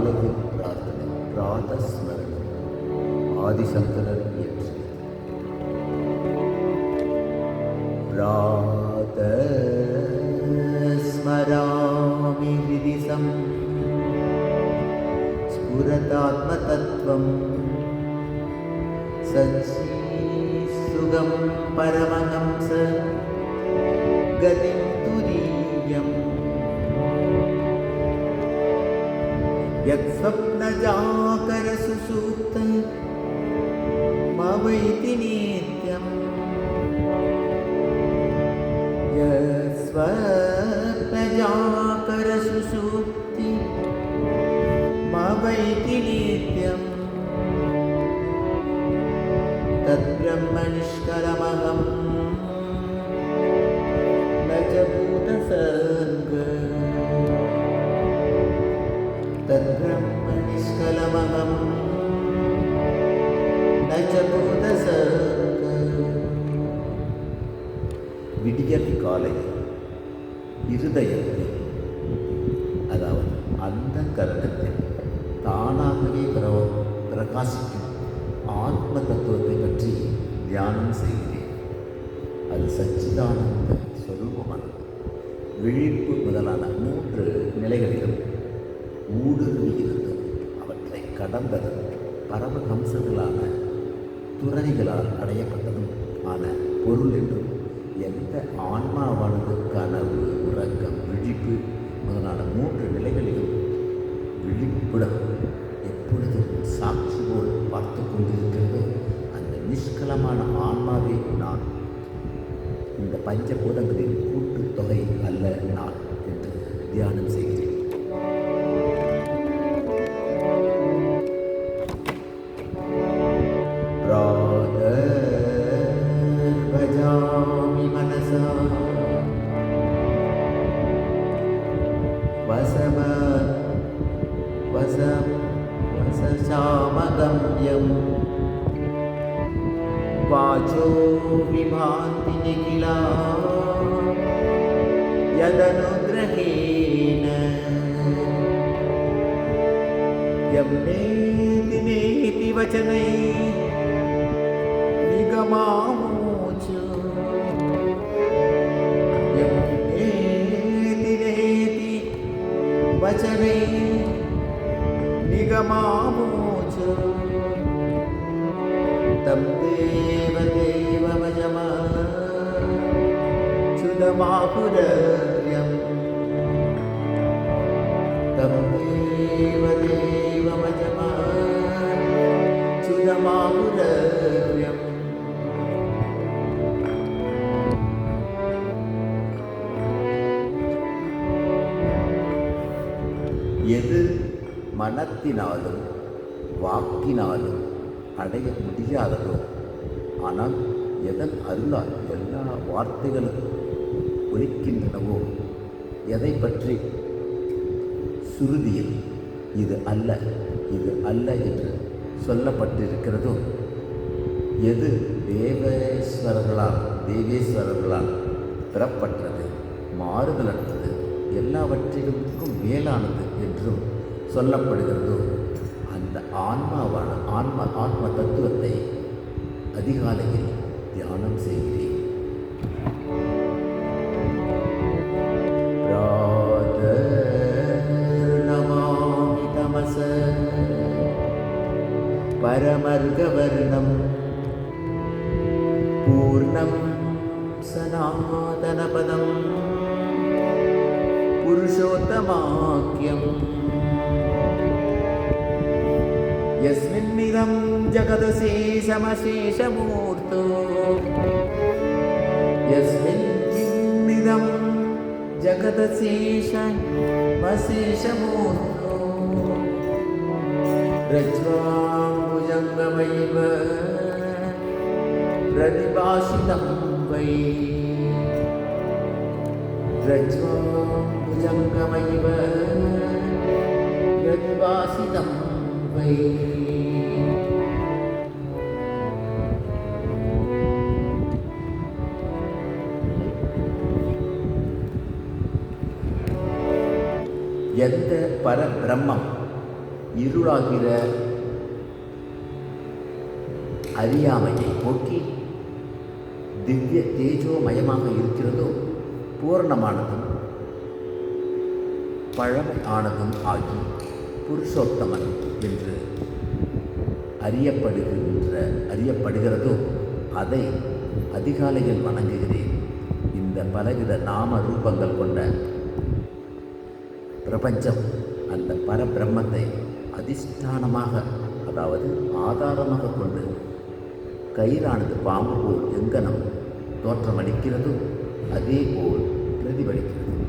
காலையில் பிரார்த்தனை பிராதஸ்மரணம் ஆதிசங்கரர் இயற்றியது. பிராதஸ்மராமி ஹிருதி ஸ்புரதாத்மதத்வம் சச்சிசுகம் பரமஹம்ச கதிம் துரியம் யத்ஸ்வப்னஜாகர சுசூப்த மவைதி நித்யம் யத்ஸ்வப்னஜாகர சுசூப்தி மவைதி நித்யம் தத்ப்ரஹ்ம நிஷ்கலமஹம் ந ச பூதசர்க தத்ப்ரஹ்ம நிஷ்கலமஹம் ந ச பூதசர்க. விடியற் காலையில் இருதயத்தில், அதாவது அந்த கரணத்தில் தானாகவே பிரகாசிக்கும் ஆத்ம தத்துவத்தை பற்றி தியானம் செய்கிறேன். அது சச்சிதானந்த ஸ்வரூபமானது. விழிப்பு முதலான 3 நிலைகளிலும் ஊடுருவியிருந்தும் அவற்றை கடந்ததும் பரமஹம்சங்களான துறவிகளால் அடையப்பட்டதும் ஆன பொருள் என்றும் எந்த ஆன்மாவானது கனவு, உறக்கம், விழிப்பு முதலான 3 நிலைகளிலும் விழிப்புடன் எப்பொழுதும் சாட்சி போல் பார்த்து கொண்டிருக்கிறதோ அந்த நிஷ்கலமான ஆன்மாவே நான். இந்த பஞ்சபூதங்களின் கூட்டுத்தொகை அல்ல நான் என்று தியானம் செய்கிறேன். பஜாமி மனசா வசசாமகம்யம் வாச்சோ விபாந்தி நிகிலா யதனுக்ரஹேன யம் நேதி நேதி வச்சனை நிகமாமோச்சு யம் நேதி நேதி வச்சனை நிகமாமோச்சு தம் தேவ தேவமஜமச்சுதமாபுரம் தம் தேவ தேவமஜமச்சுதமாபுரம். எது மனத்தினாலும் வாக்கினாலும் அடைய முடியாததோ, ஆனால் எதன் அருளால் எல்லா வார்த்தைகளும் ஒலிக்கின்றனவோ, எதை பற்றி சுருதியில் இது அல்ல இது அல்ல என்று சொல்லப்பட்டிருக்கிறதோ, எது தேவேஸ்வரர்களால் பெறப்பட்டது, மாறுதலற்றது, எல்லாவற்றிற்கும் மேலானது என்றும் சொல்லப்படுகிறதோ, அந்த ஆத்ம தத்துவத்தை அதிகாலையில் தியானம் செய்கிறேன். பிராதர்நமாமி தமஸ பரமர்கவர்ணம் பூர்ணம் சனாதனபதம் புருஷோத்தமாக்கியம் யஸ்மின்னிதம் ஜகதசேஷமசேஷமூர்த்தோ யஸ்மின்னிதம் ஜகதசேஷமசேஷமூர்த்தோ ரஜ்வாம்புஜங்கமைவ பிரதிபாஷிதம் வை ரஜ்வாம்புஜங்கமைவ பிரதிபாஷிதம் வை. எந்த பரபிரம்மம் இருளாகிற அறியாமையை போக்கி திவ்ய தேஜோமயமாக இருக்கிறதோ பூரணமானதும் பழமை ஆனதும் ஆகி புருஷோத்தமன் என்று அறியப்படுகிறதோ அதை அதிகாலையில் வணங்குகிறேன். இந்த பலவித நாம ரூபங்கள் கொண்ட பிரபஞ்சம் அந்த பரபிரம்மத்தை அதிஷ்டானமாக, அதாவது ஆதாரமாக கொண்டு கயிறானது பாம்பு போல் எங்கனம் தோற்றமளிக்கிறதோ அதே போல் பிரதிபலிக்கிறது.